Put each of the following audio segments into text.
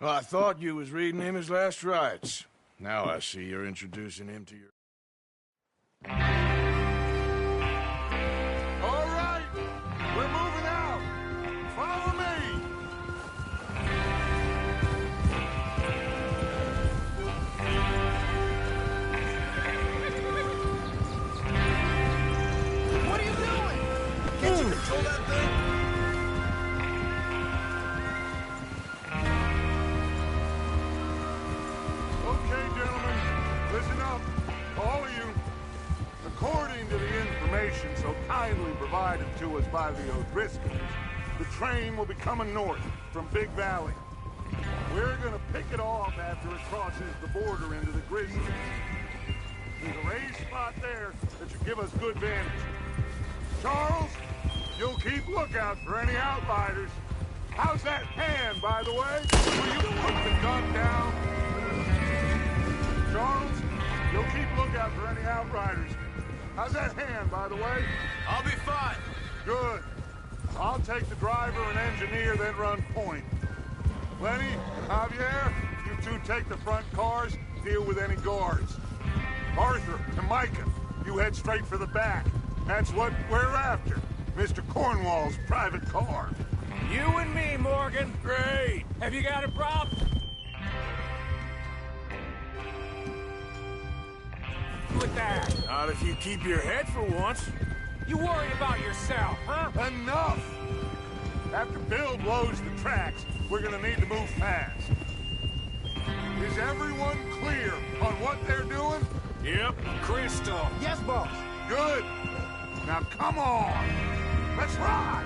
Well, I thought you was reading him his last rites. Now I see you're introducing him to your... All right, we're moving out. Follow me. What are you doing? Can't you control that thing? Okay, gentlemen, listen up, all of you. According to the information so kindly provided to us by the O'Driscolls, the train will be coming north from Big Valley. We're gonna pick it off after it crosses the border into the Grizzlies. There's a raised spot there that should give us good vantage. Charles, you'll keep lookout for any outriders. How's that hand, by the way? Will you put the gun down? Charles, you'll keep lookout for any outriders. How's that hand, by the way? I'll be fine. Good. I'll take the driver and engineer, then run point. Lenny and Javier, you two take the front cars, deal with any guards. Arthur and Micah, you head straight for the back. That's what we're after. Mr. Cornwall's private car. You and me, Morgan. Great! Have you got a prop? With that. Not if you keep your head for once. You worry about yourself, huh? Enough! After Bill blows the tracks, we're gonna need to move fast. Is everyone clear on what they're doing? Yep. Crystal. Yes, boss. Good. Now come on. Let's ride.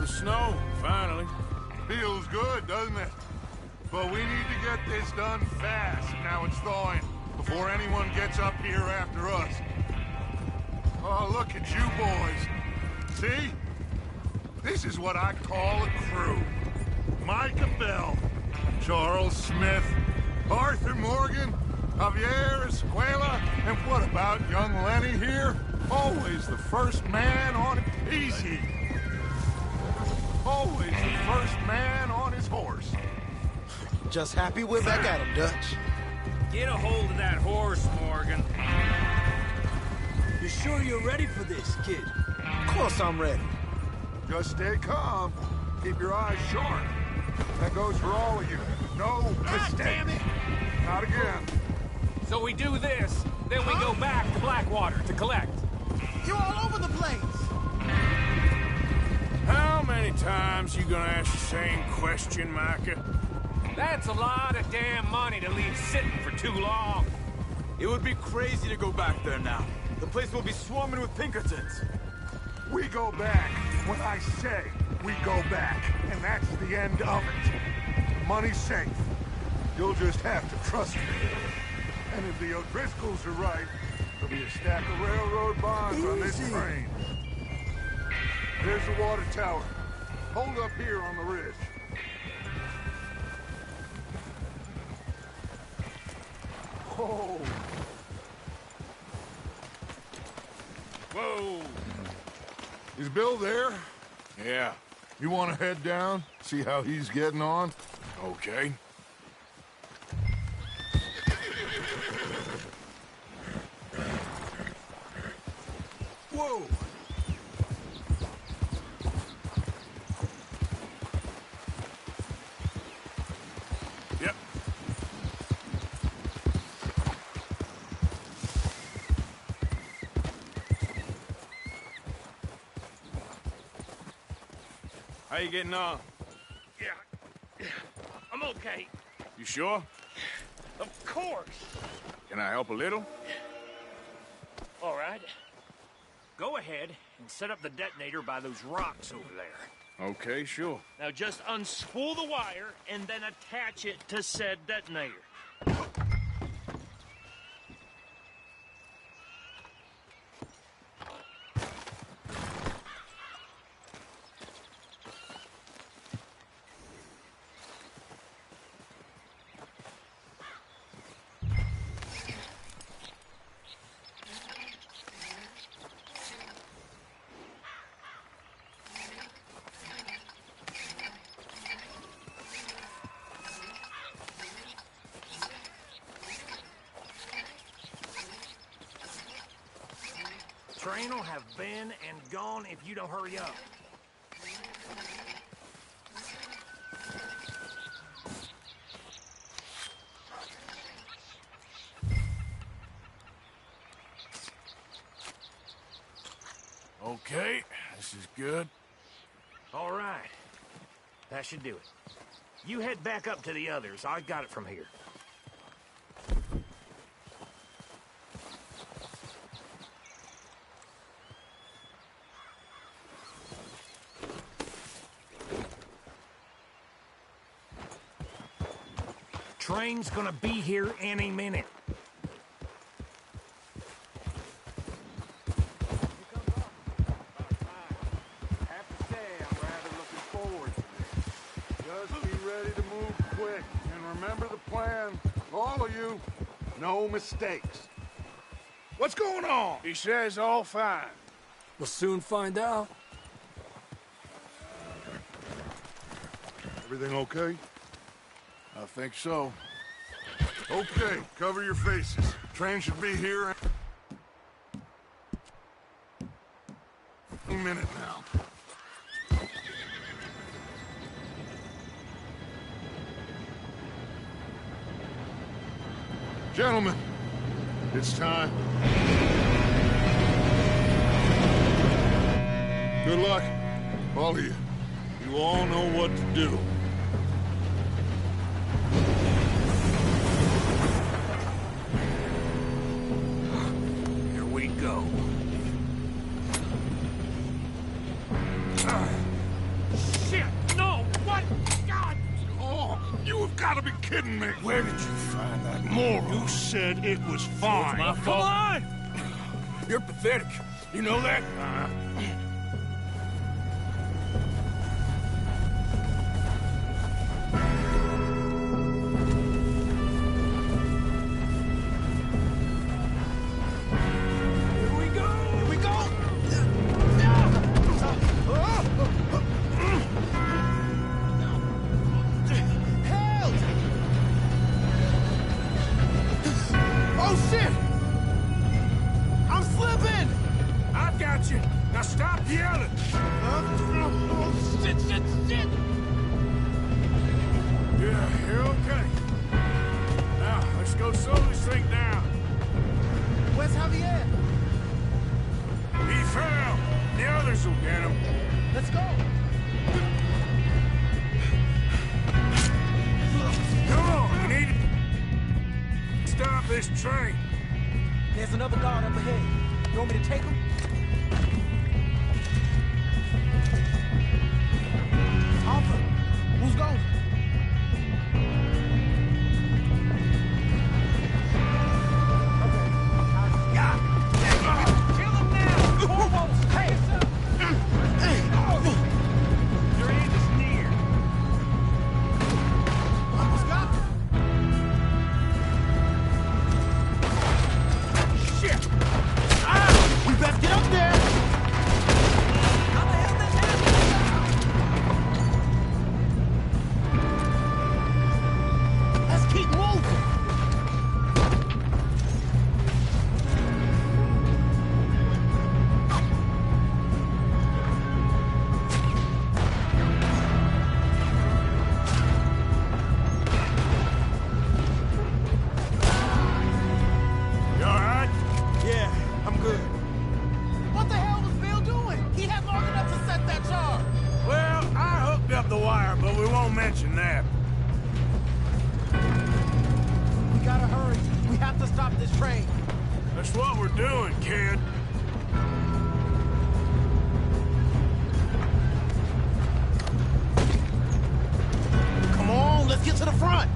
Snow, finally. Feels good, doesn't it? But we need to get this done fast, now it's thawing, before anyone gets up here after us. Oh, look at you boys. See? This is what I call a crew. Micah Bell, Charles Smith, Arthur Morgan, Javier Escuela, and what about young Lenny here? Always the first man on it. Easy. Always the first man on his horse. Just happy we're back at him, Dutch. Get a hold of that horse, Morgan. You sure you're ready for this, kid? Of course I'm ready. Just stay calm. Keep your eyes sharp. That goes for all of you. No mistakes. Damn it! Not again. So we do this, then we go back to Blackwater to collect. You're all over the place. How many times you gonna ask the same question, Micah? That's a lot of damn money to leave sitting for too long. It would be crazy to go back there now. The place will be swarming with Pinkertons. We go back. When I say we go back. And that's the end of it. Money's safe. You'll just have to trust me. And if the O'Driscolls are right, there'll be a stack of railroad bonds on this train. There's the water tower. Hold up here on the ridge. Whoa. Whoa! Is Bill there? Yeah, You want to head down? See how he's getting on? okay. Whoa! Yep. How you getting on? Yeah, I'm okay. You sure? Of course. Can I help a little? right. Go ahead and set up the detonator by those rocks over there. Okay, sure. Now just unspool the wire and then attach it to said detonator. Train will have been and gone if you don't hurry up. Okay, this is good. All right. That should do it. You head back up to the others. I got it from here. Train's gonna be here any minute. I have to say, I'm rather looking forward to this. Just be ready to move quick, and remember the plan. All of you, no mistakes. What's going on? He says all fine. We'll soon find out. Everything okay? I think so. Okay, cover your faces. Train should be here any minute now. Gentlemen, it's time. Good luck, all of you. You all know what to do. Here we go. Shit! No! What? God! Oh, you have got to be kidding me. Where did you find that moron? You said it was fine. My Come fault. on! You're pathetic. You know that? Here we go! Here we go! Help! Oh, shit! I'm slipping! I got you. Now stop yelling. Oh, shit, shit, shit! Yeah, you're okay. Now, let's go slow this thing down. Where's Javier? He fell. The others will get him. Let's go! Come on, we need to stop this train. There's another guard up ahead. You want me to take him? Arthur, who's going? Kill him now! Foremost! Hey! Your end is near. Almost got him. Shit! We best get up there! How the hell this happened? Let's keep moving! You all right? Yeah, I'm good. What the hell was Bill doing? He had long enough to set that charge. Well, I hooked up the wire, but we won't mention that. We gotta hurry. We have to stop this train. That's what we're doing, kid. Come on, let's get to the front.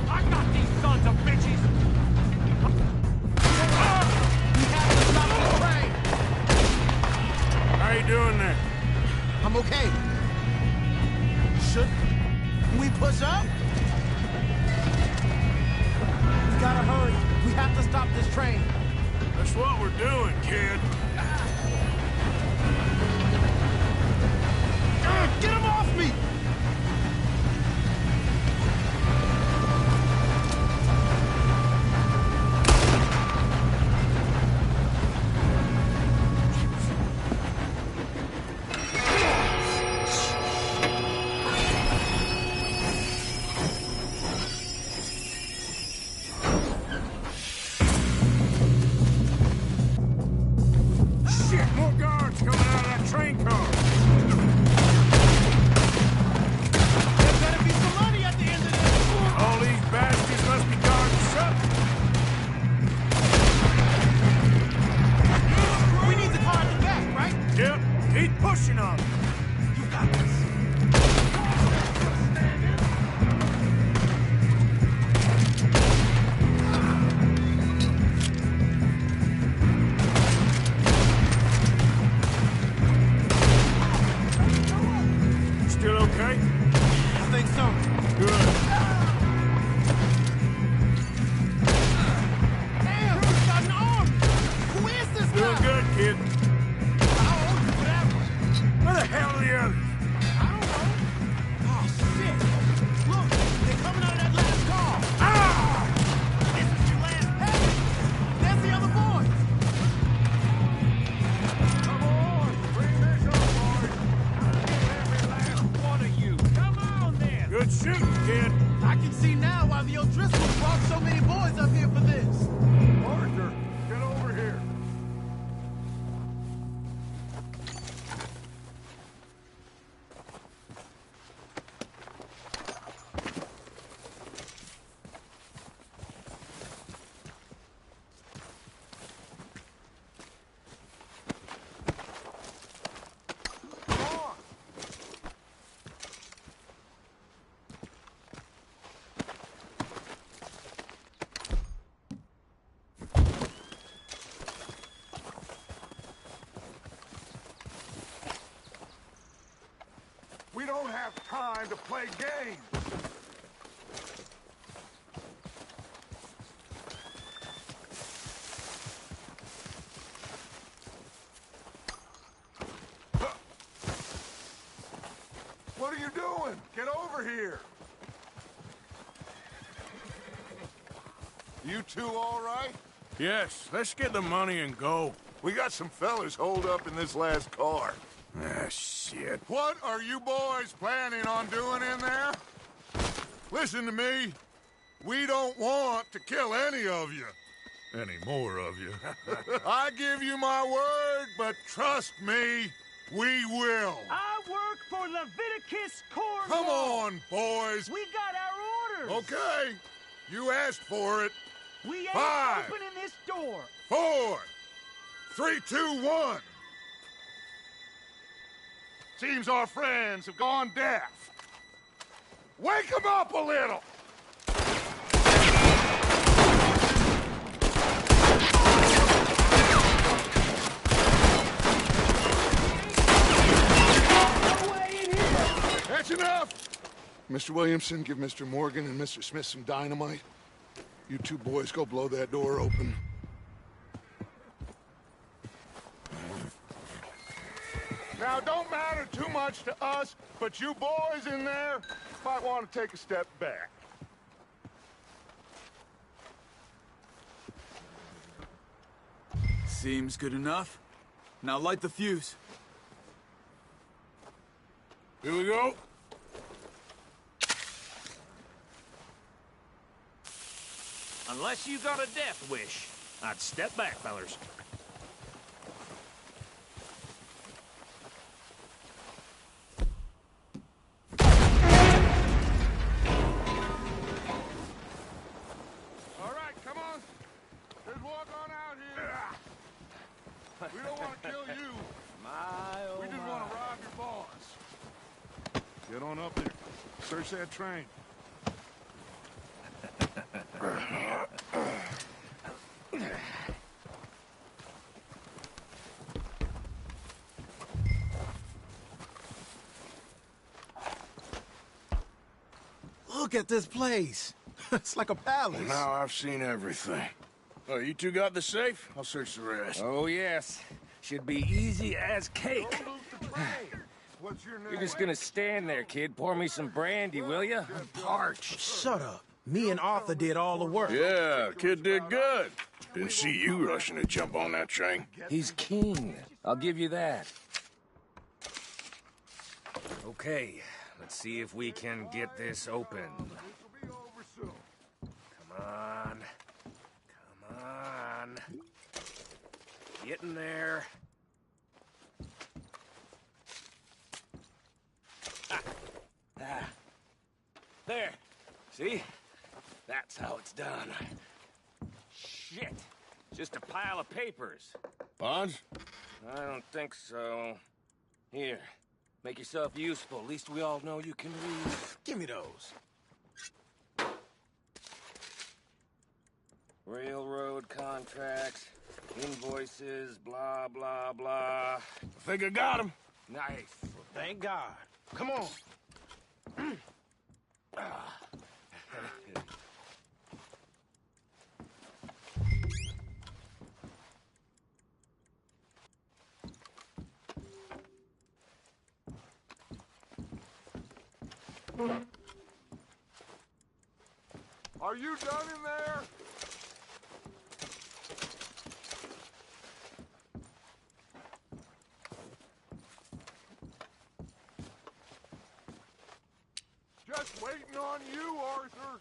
I got these sons of bitches! We have to stop the train. How you doing there? I'm okay. Should we push up? We gotta hurry. We have to stop this train. That's what we're doing, kid. Get him off me! Shit, more guards coming out of that train car. There better be some money at the end of this. All these bastards must be guarding something. We need the car at the back, right? Yep, keep pushing on. You got this. Still okay? I think so. Good. Damn, he's got an arm. Who is this guy? Doing good, kid. How old is that one? Where the hell are the others? I don't know. Oh, shit. Look, they're coming out of that last car. Ah! This is your last package. There's the other boys. Come on, bring this up, boys. Every last one of you! Come on, then! Good shooting, kid. I can see now why the O'Driscolls brought so many boys up here for this. Arthur, get over here. Come on. We don't have time to play games. What are you doing? Get over here. You two all right? Yes, let's get the money and go. We got some fellas holed up in this last car. Ah, shit. What are you boys planning on doing in there? Listen to me. We don't want to kill any of you. Any more of you. I give you my word, but trust me, we will. I work for Leviticus Corps. Come on, boys. We got our orders. Okay. You asked for it. We ain't 5, opening this door. 4, 3, 2, 1. Seems our friends have gone deaf. Wake them up a little. That's enough. Mr. Williamson, give Mr. Morgan and Mr. Smith some dynamite. You two boys go blow that door open. Now, it don't matter too much to us, but you boys in there might want to take a step back. Seems good enough. Now light the fuse. Here we go. Unless you got a death wish, I'd step back, fellers. All right, come on. Let's walk on. Get on up there. Search that train. Look at this place. It's like a palace. Now I've seen everything. Oh, you two got the safe? I'll search the rest. Oh, yes. Should be easy as cake. Don't lose the train. What's your name? You're just gonna stand there, kid. Pour me some brandy, will ya? I'm parched. Shut up. Me and Arthur did all the work. Yeah, kid did good. Didn't see you rushing to jump on that train. He's keen. I'll give you that. Okay, let's see if we can get this open. This will be over soon. Come on. Come on. Get in there. Ah. There. See? That's how it's done. Shit. Just a pile of papers. Bonds? I don't think so. Here. Make yourself useful. At least we all know you can read. Give me those. Railroad contracts, invoices, blah, blah, blah. I think I got him. Nice. Thank God. Come on. Are you done in there? Just waiting on you, Arthur.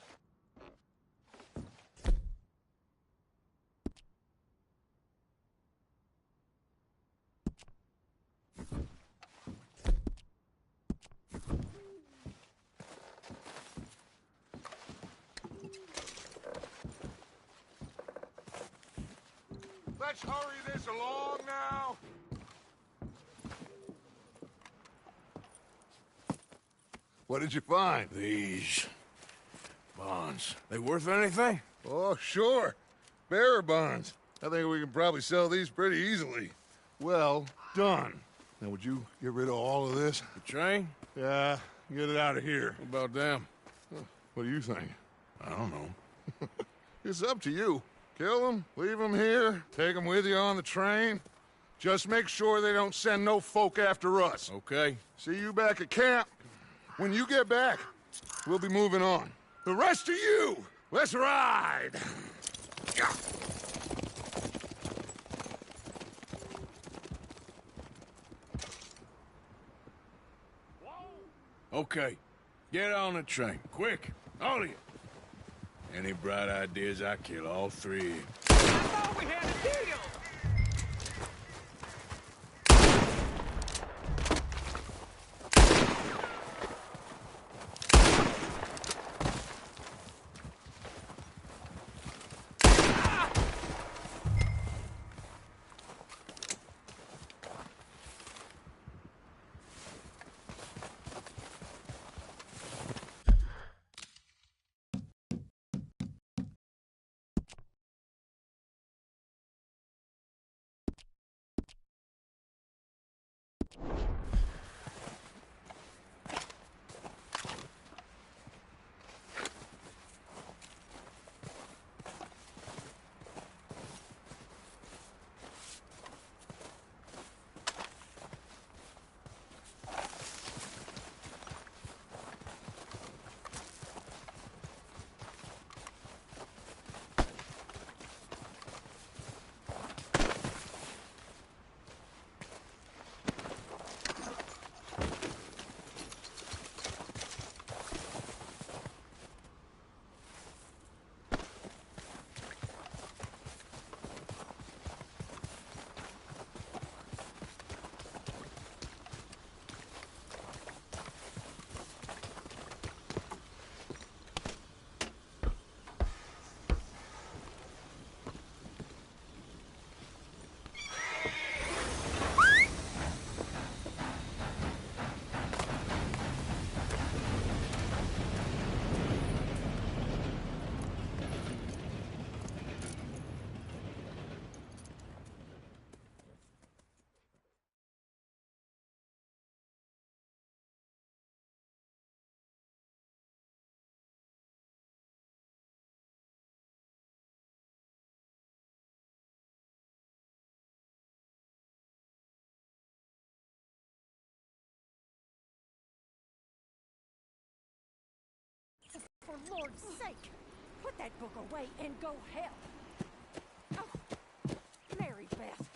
Let's hurry this along now. What did you find? These bonds. They worth anything? Oh, sure. Bearer bonds. I think we can probably sell these pretty easily. Well done. Now, would you get rid of all of this? The train? Yeah, get it out of here. What about them? What do you think? I don't know. It's up to you. Kill them, leave them here, take them with you on the train. Just make sure they don't send no folk after us. Okay. See you back at camp. When you get back, we'll be moving on. The rest of you, let's ride! Okay. Get on the train. Quick. All of you. Any bright ideas, I kill all three. I thought we had a deal! For Lord's sake, put that book away and go help. Oh, Mary Beth.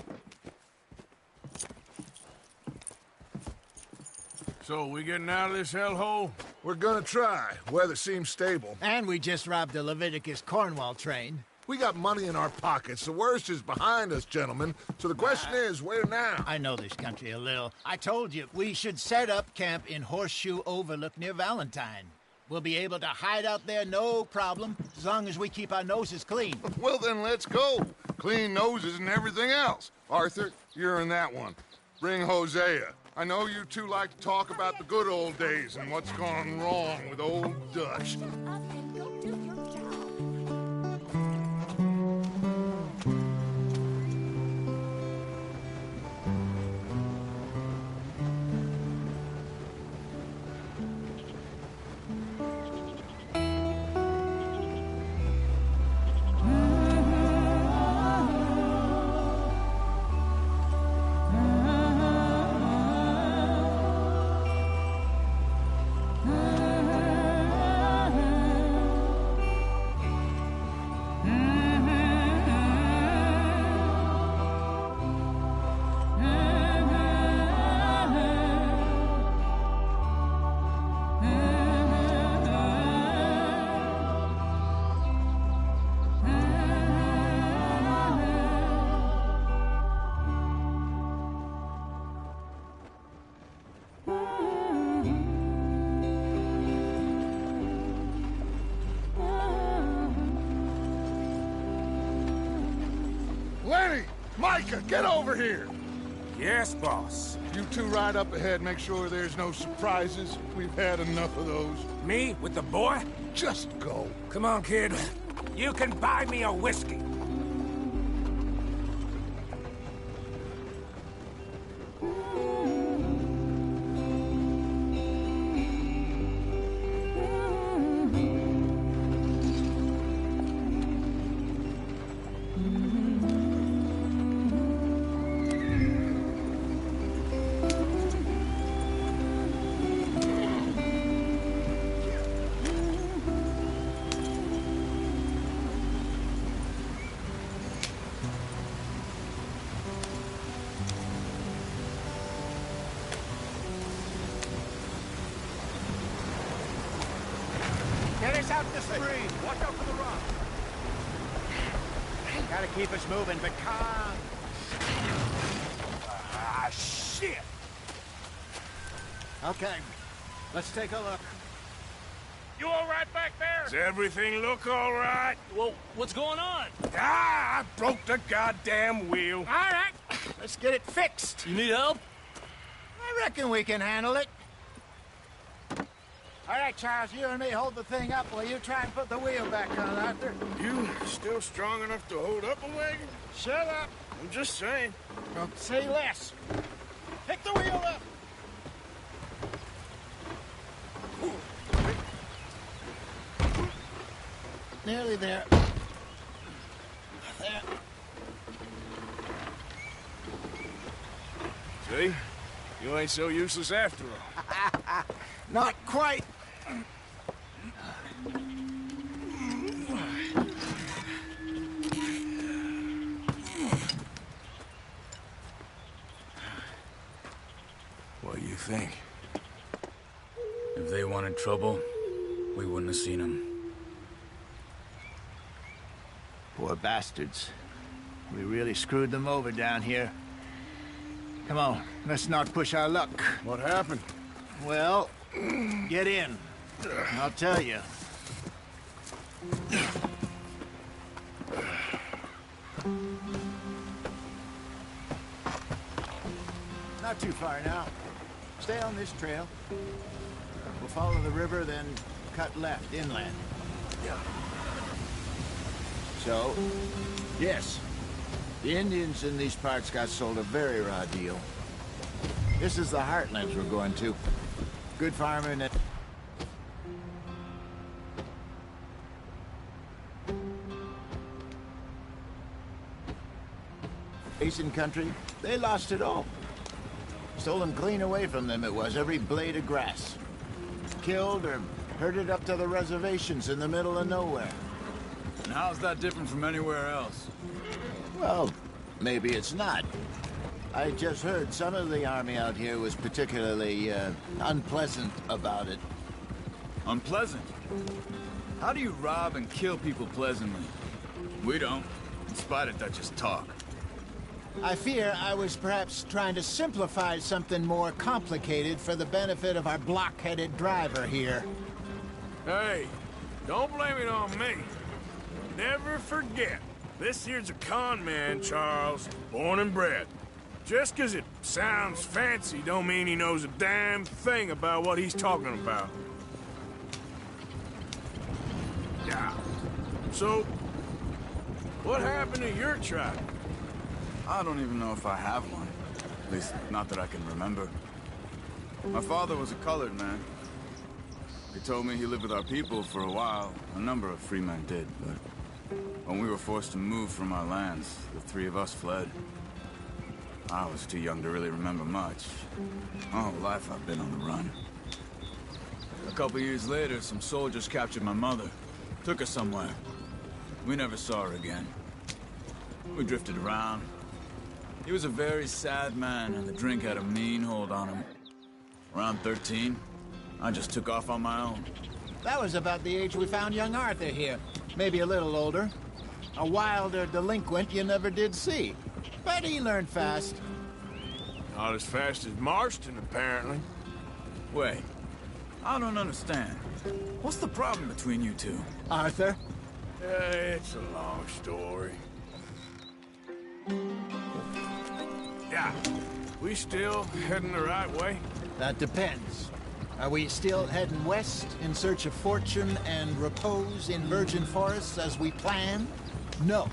So, we getting out of this hellhole? We're gonna try. Weather seems stable. And we just robbed a Leviticus Cornwall train. We got money in our pockets. The worst is behind us, gentlemen. So the question is, where now? I know this country a little. I told you, we should set up camp in Horseshoe Overlook near Valentine. We'll be able to hide out there, no problem, as long as we keep our noses clean. Well, then let's go. Clean noses and everything else. Arthur, you're in that one. Bring Hosea. I know you two like to talk about the good old days and what's gone wrong with old Dutch. Up and go do your job. Lenny! Micah, get over here! Yes, boss. You two ride up ahead, make sure there's no surprises. We've had enough of those. Me with the boy? Just go. Come on, kid. You can buy me a whiskey. Get us out the stream. Watch out for the rock. Gotta keep us moving, but calm. Ah, shit! Okay, let's take a look. You all right back there? Does everything look all right? Well, what's going on? Ah, I broke the goddamn wheel. All right, let's get it fixed. You need help? I reckon we can handle it. All right, Charles, you and me hold the thing up while you try and put the wheel back on, Arthur. You still strong enough to hold up a wagon? Shut up. I'm just saying. Don't say less. Pick the wheel up. Nearly there. There. See? You ain't so useless after all. Not quite. What do you think? If they wanted trouble, we wouldn't have seen them. Poor bastards. We really screwed them over down here. Come on, let's not push our luck. What happened? Well, get in. I'll tell you. Not too far now. Stay on this trail. We'll follow the river, then cut left inland. So, yes, the Indians in these parts got sold a very raw deal. This is the heartlands we're going to. Good farming and... Basin country, they lost it all. Stolen clean away from them it was, every blade of grass. Killed or herded up to the reservations in the middle of nowhere. And how's that different from anywhere else? Well, maybe it's not. I just heard some of the army out here was particularly, unpleasant about it. Unpleasant? How do you rob and kill people pleasantly? We don't, in spite of Dutch's talk. I fear I was perhaps trying to simplify something more complicated for the benefit of our blockheaded driver here. Hey, don't blame it on me. Never forget, this here's a con man, Charles, born and bred. Just 'cause it sounds fancy don't mean he knows a damn thing about what he's talking about. Yeah. So, what happened to your tribe? I don't even know if I have one. At least, not that I can remember. My father was a colored man. He told me he lived with our people for a while. A number of free men did, but when we were forced to move from our lands, the three of us fled. I was too young to really remember much. My whole life I've been on the run. A couple years later, some soldiers captured my mother. Took her somewhere. We never saw her again. We drifted around. He was a very sad man, and the drink had a mean hold on him. Around 13, I just took off on my own. That was about the age we found young Arthur here. Maybe a little older. A wilder delinquent you never did see. But he learned fast. Not as fast as Marston, apparently. Wait, I don't understand. What's the problem between you two? Arthur? It's a long story. Yeah, we still heading the right way? That depends. Are we still heading west in search of fortune and repose in virgin forests as we planned? No.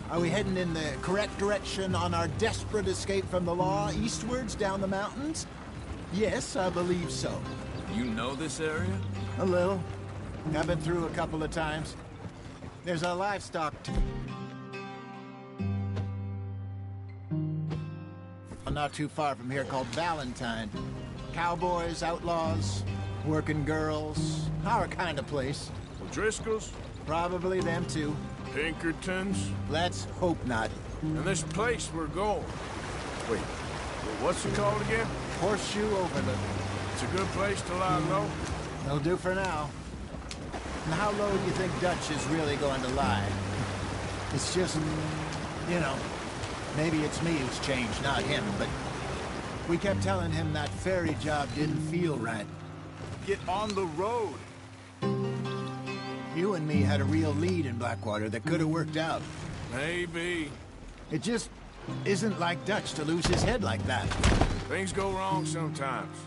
Are we heading in the correct direction on our desperate escape from the law eastwards down the mountains? Yes, I believe so. You know this area? A little. I've been through a couple of times. There's a livestock not too far from here called Valentine. Cowboys, outlaws, working girls, our kind of place. O'Driscolls? Probably them too. Pinkertons? Let's hope not. And this place we're going. Wait, what's it called again? Horseshoe Overlook. It's a good place to lie low? They'll do for now. And how low do you think Dutch is really going to lie? It's just, you know, maybe it's me who's changed, not him, but we kept telling him that ferry job didn't feel right. Get on the road. You and me had a real lead in Blackwater that could have worked out. Maybe. It just isn't like Dutch to lose his head like that. Things go wrong sometimes.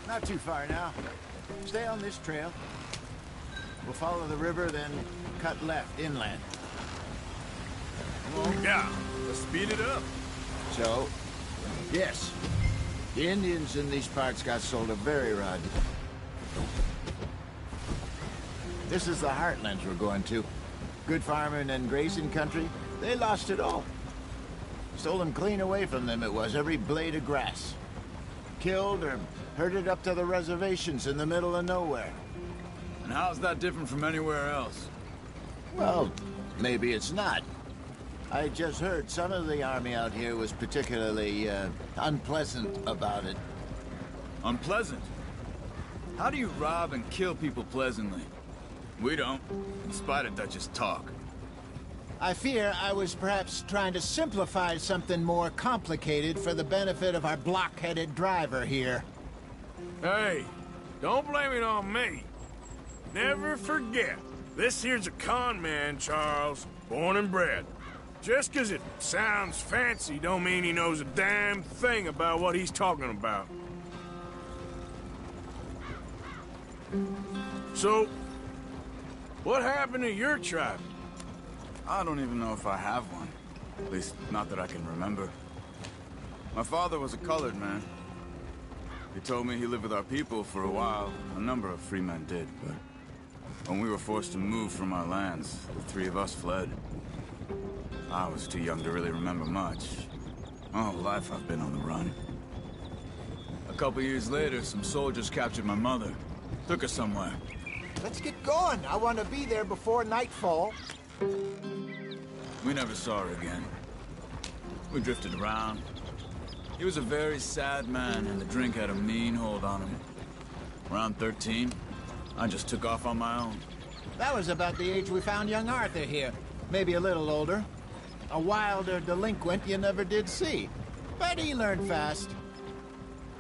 Not too far now. Stay on this trail. We'll follow the river, then cut left inland. Yeah, let's speed it up. So, yes, the Indians in these parts got sold a very raw deal. This is the heartlands we're going to. Good farming and grazing country. They lost it all. Stolen clean away from them it was, every blade of grass. Killed or herded up to the reservations in the middle of nowhere. And how's that different from anywhere else? Well, maybe it's not. I just heard some of the army out here was particularly, unpleasant about it. Unpleasant? How do you rob and kill people pleasantly? We don't, in spite of Dutch's talk. I fear I was perhaps trying to simplify something more complicated for the benefit of our blockheaded driver here. Hey, don't blame it on me. Never forget, this here's a con man, Charles, born and bred. Just 'cause it sounds fancy don't mean he knows a damn thing about what he's talking about. So, what happened to your tribe? I don't even know if I have one. At least, not that I can remember. My father was a colored man. He told me he lived with our people for a while. A number of free men did, but when we were forced to move from our lands, the three of us fled. I was too young to really remember much. My whole life I've been on the run. A couple years later, some soldiers captured my mother. Took her somewhere. Let's get going. I want to be there before nightfall. We never saw her again. We drifted around. He was a very sad man, and the drink had a mean hold on him. Around 13, I just took off on my own. That was about the age we found young Arthur here. Maybe a little older. A wilder delinquent you never did see. But he learned fast.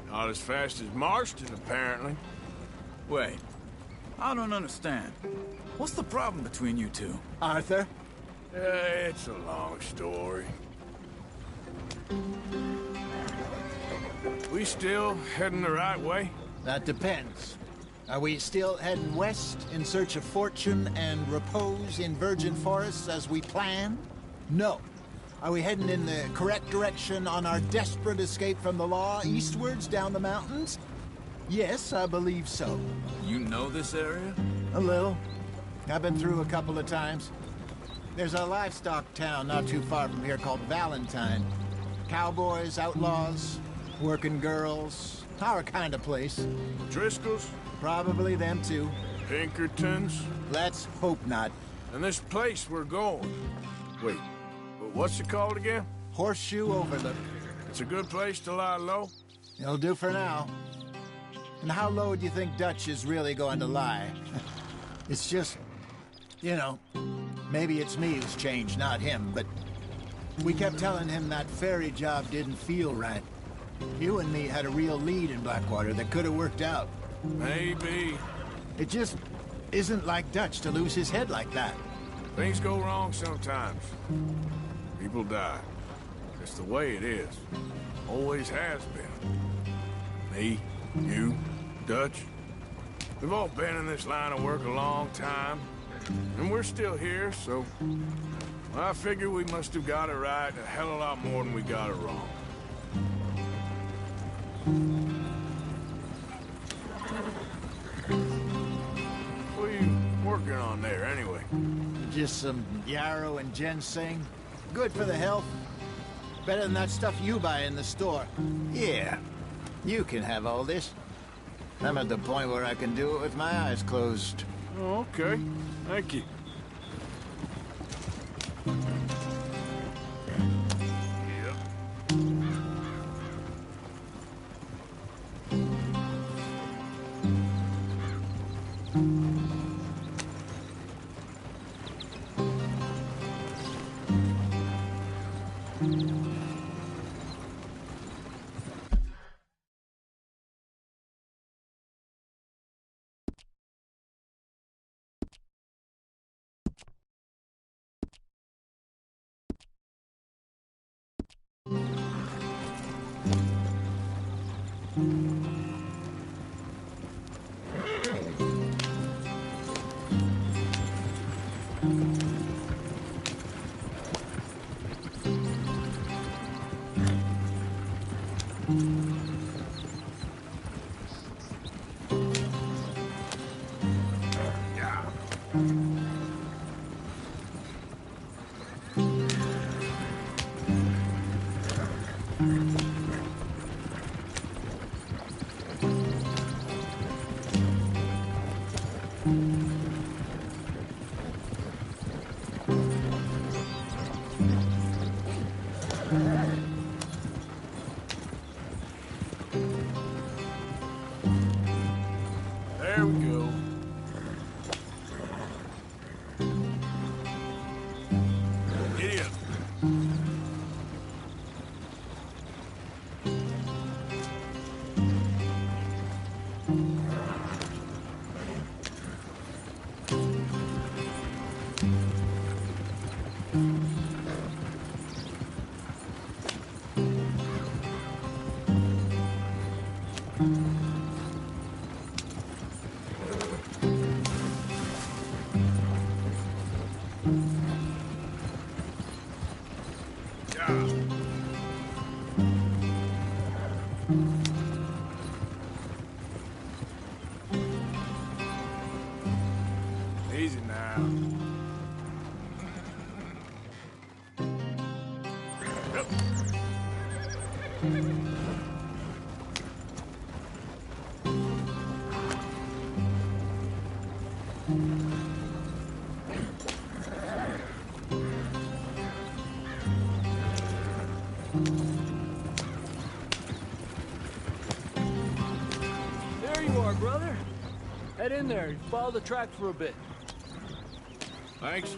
Not as fast as Marston, apparently. Wait, I don't understand. What's the problem between you two? Arthur? It's a long story. We still heading the right way? That depends. Are we still heading west in search of fortune and repose in virgin forests as we planned? No. Are we heading in the correct direction on our desperate escape from the law eastwards down the mountains? Yes, I believe so. You know this area? A little. I've been through a couple of times. There's a livestock town not too far from here called Valentine. Cowboys, outlaws, working girls, our kind of place. Driscoll's? Probably them too. Pinkertons? Let's hope not. And this place we're going. Wait, what's it called again? Horseshoe Overlook. It's a good place to lie low? It'll do for now. And how low do you think Dutch is really going to lie? It's just, you know, maybe it's me who's changed, not him, but we kept telling him that ferry job didn't feel right. You and me had a real lead in Blackwater that could have worked out. Maybe. It just isn't like Dutch to lose his head like that. Things go wrong sometimes. People die. It's the way it is. Always has been. Me, you, Dutch. We've all been in this line of work a long time. And we're still here, so... I figure we must have got it right a hell of a lot more than we got it wrong. What are you working on there, anyway? Just some yarrow and ginseng. Good for the health. Better than that stuff you buy in the store. Yeah, you can have all this. I'm at the point where I can do it with my eyes closed. Oh, okay. Thank you. There we go. Giddy up. brother. Head in there. Follow the track for a bit. Thanks.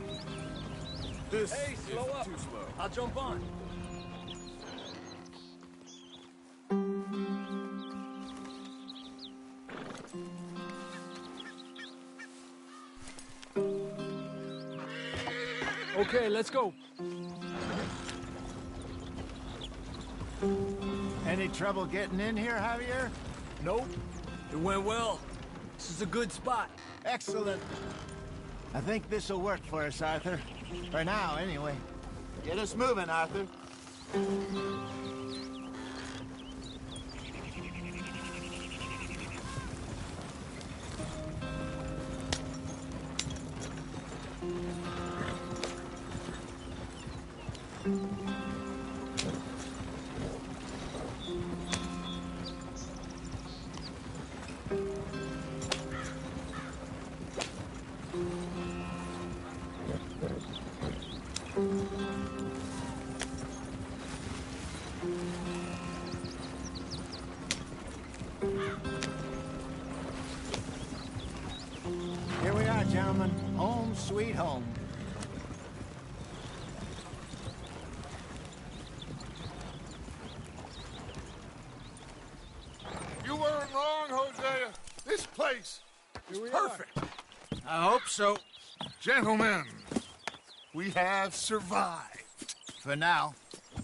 This Hey, slow is up. too slow. I'll jump on. Okay, let's go. Any trouble getting in here, Javier? Nope. It went well. This is a good spot. Excellent. I think this'll work for us, Arthur. For now, anyway. Get us moving, Arthur. Here we are, gentlemen. Home sweet home. You weren't wrong, Hosea. This place is perfect. I hope so. Gentlemen, we have survived. For now.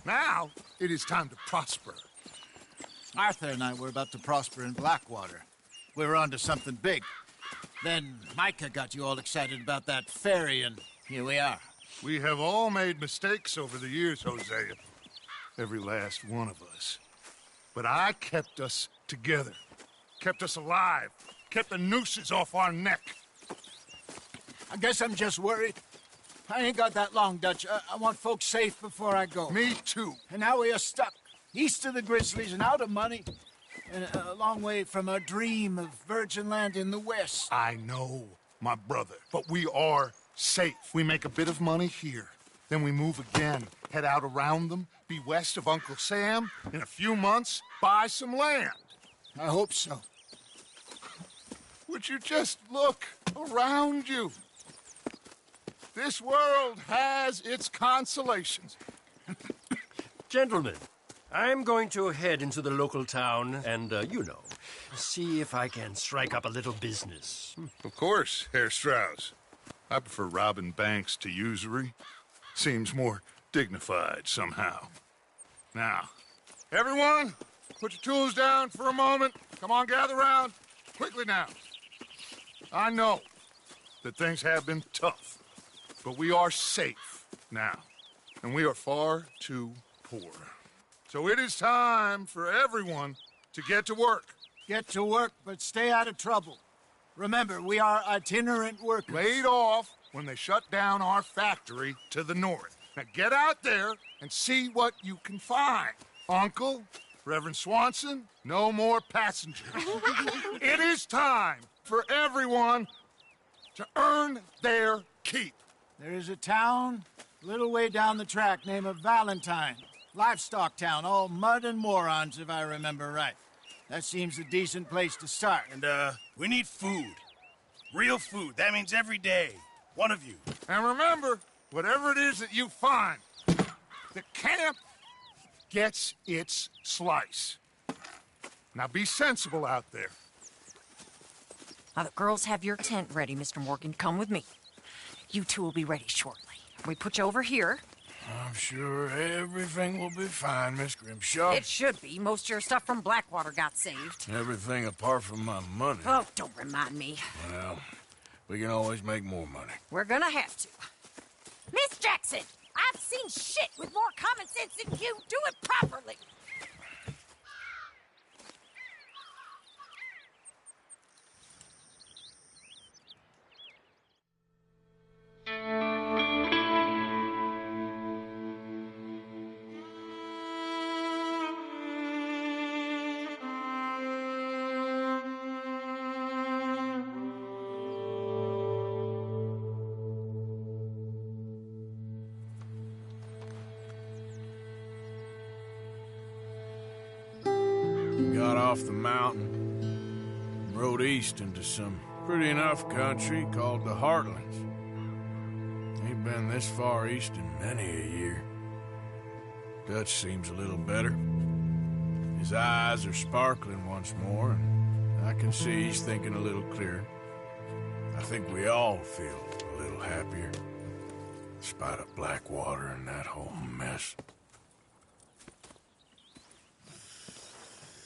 Now, it is time to prosper. Arthur and I were about to prosper in Blackwater. We were onto something big. Then Micah got you all excited about that ferry, and here we are. We have all made mistakes over the years, Hosea. Every last one of us. But I kept us together. Kept us alive. Kept the nooses off our neck. I guess I'm just worried. I ain't got that long, Dutch. I want folks safe before I go. Me too. And now we are stuck. East of the Grizzlies and out of money. And a long way from our dream of virgin land in the west. I know, my brother. But we are safe. We make a bit of money here. Then we move again. Head out around them. Be west of Uncle Sam. In a few months, buy some land. I hope so. Would you just look around you? This world has its consolations. Gentlemen, I'm going to head into the local town and, see if I can strike up a little business. Of course, Herr Strauss. I prefer robbing banks to usury. Seems more dignified somehow. Now, everyone, put your tools down for a moment. Come on, gather round. Quickly now. I know that things have been tough, but we are safe now, and we are far too poor. So it is time for everyone to get to work. Get to work, but stay out of trouble. Remember, we are itinerant workers. Laid off when they shut down our factory to the north. Now get out there and see what you can find. Uncle, Reverend Swanson, no more passengers. It is time for everyone to earn their keep. There is a town a little way down the track named Valentine. Livestock town, all mud and morons, if I remember right. That seems a decent place to start. And, we need food. Real food. That means every day. One of you. And remember, whatever it is that you find, the camp gets its slice. Now be sensible out there. Now, the girls have your tent ready, Mr. Morgan. Come with me. You two will be ready shortly. We put you over here. I'm sure everything will be fine, Miss Grimshaw. It should be. Most of your stuff from Blackwater got saved. Everything apart from my money. Oh, don't remind me. Well, we can always make more money. We're gonna have to. Miss Jackson, I've seen shit with more common sense than you. Do it properly. Got off the mountain, rode east into some pretty enough country called the Heartlands. Ain't been this far east in many a year. Dutch seems a little better. His eyes are sparkling once more, and I can see he's thinking a little clearer. I think we all feel a little happier, despite of Blackwater and that whole mess.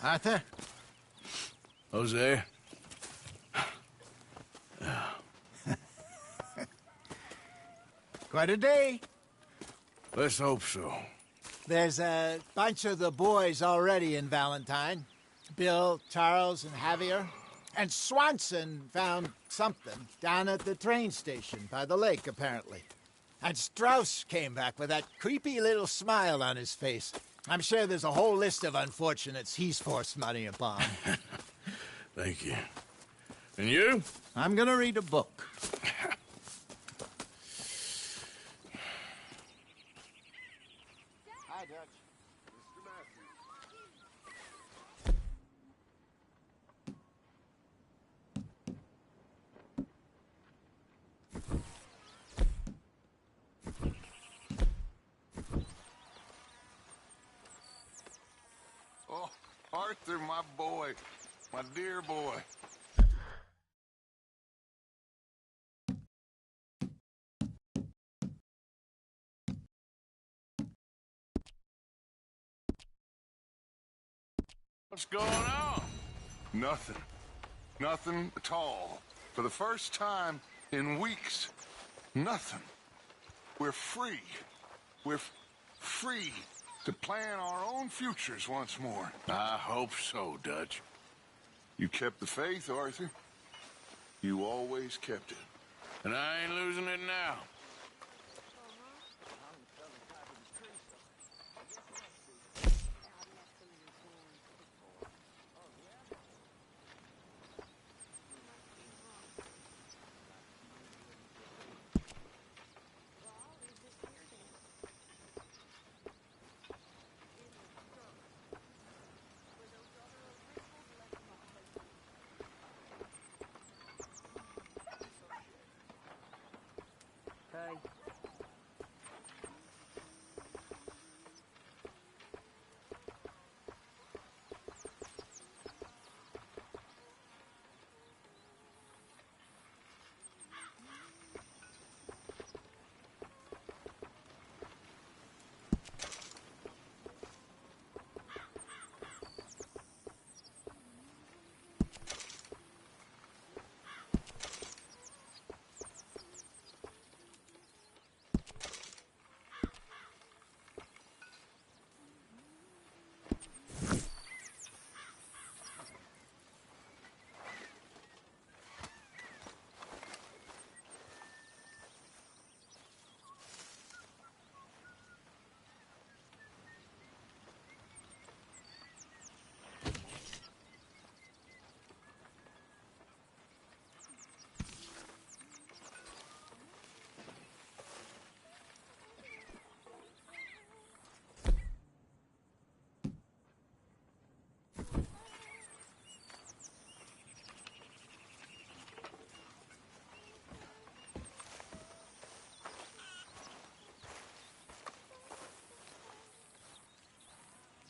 Arthur? Jose? Quite a day. Let's hope so. There's a bunch of the boys already in Valentine. Bill, Charles, and Javier. And Swanson found something down at the train station by the lake, apparently. And Strauss came back with that creepy little smile on his face. I'm sure there's a whole list of unfortunates he's forced money upon. Thank you. And you? I'm gonna read a book. Hi, Dutch. Mr. Matthews. Oh, Arthur, my boy. My dear boy. What's going on? Nothing. Nothing at all. For the first time in weeks. Nothing. We're free. We're free to plan our own futures once more. I hope so, Dutch. You kept the faith, Arthur. You always kept it. And I ain't losing it now.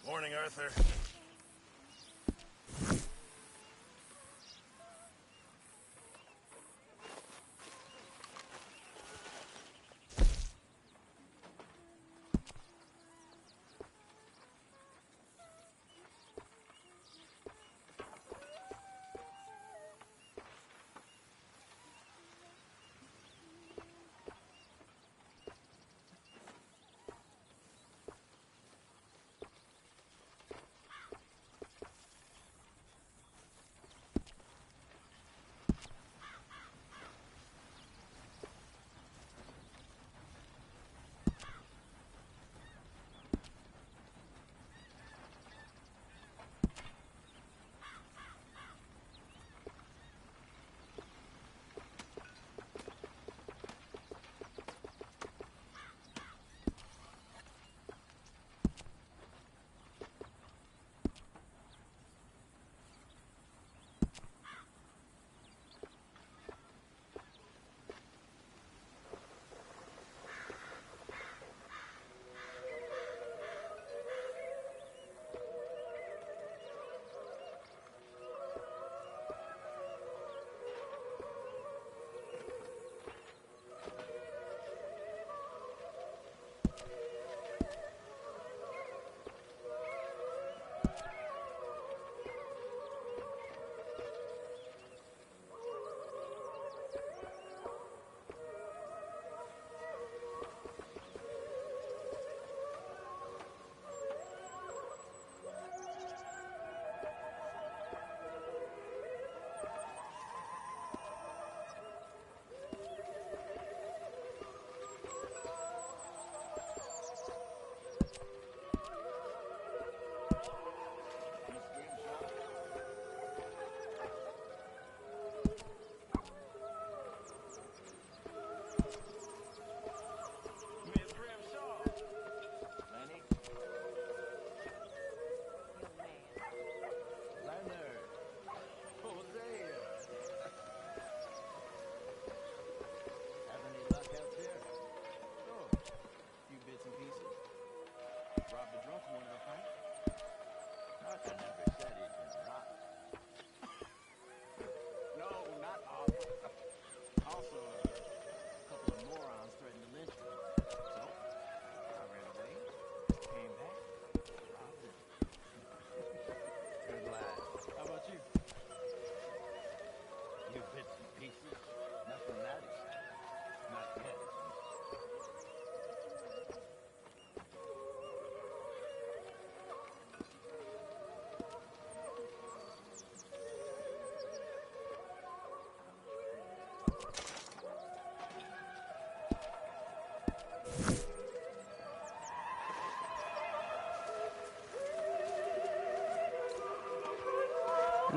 Morning, Arthur.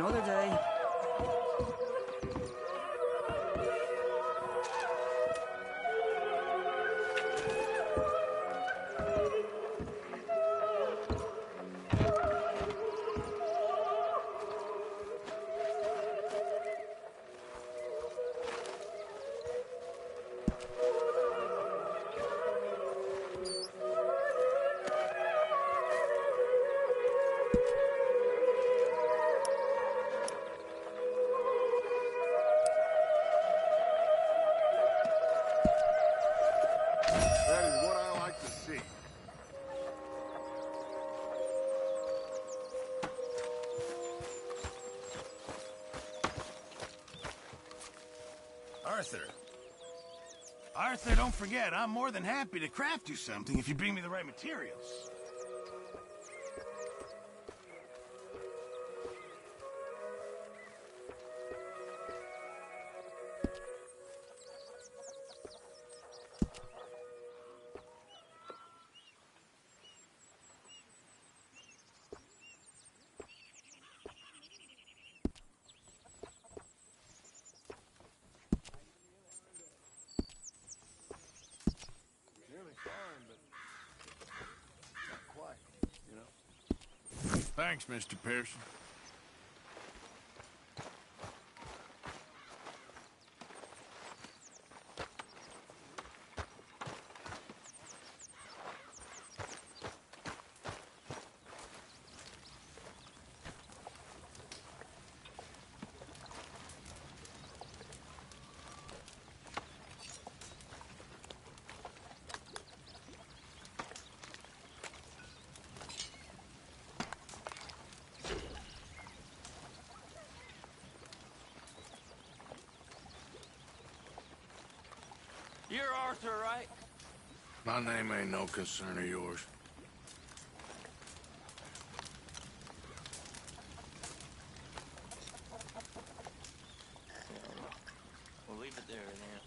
Another day. That is what I like to see. Arthur. Arthur, don't forget, I'm more than happy to craft you something if you bring me the right materials. Thanks, Mr. Pearson. You're Arthur, right? My name ain't no concern of yours. We'll leave it there then.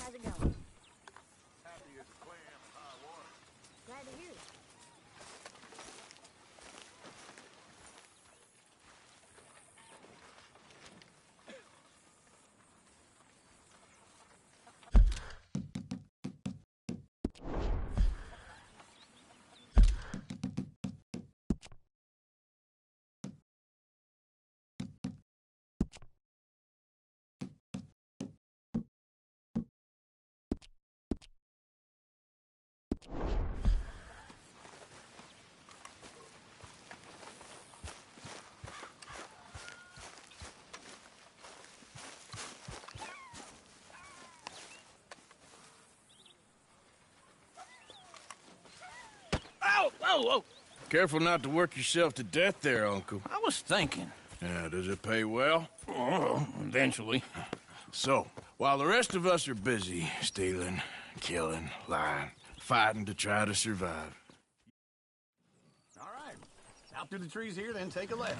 How's it going? Happy as a clam in high water. Glad to hear it. Whoa! Careful not to work yourself to death there, Uncle. I was thinking. Yeah, does it pay well? Oh, eventually. So, while the rest of us are busy stealing, killing, lying, fighting to try to survive. All right. Out through the trees here, then take a left.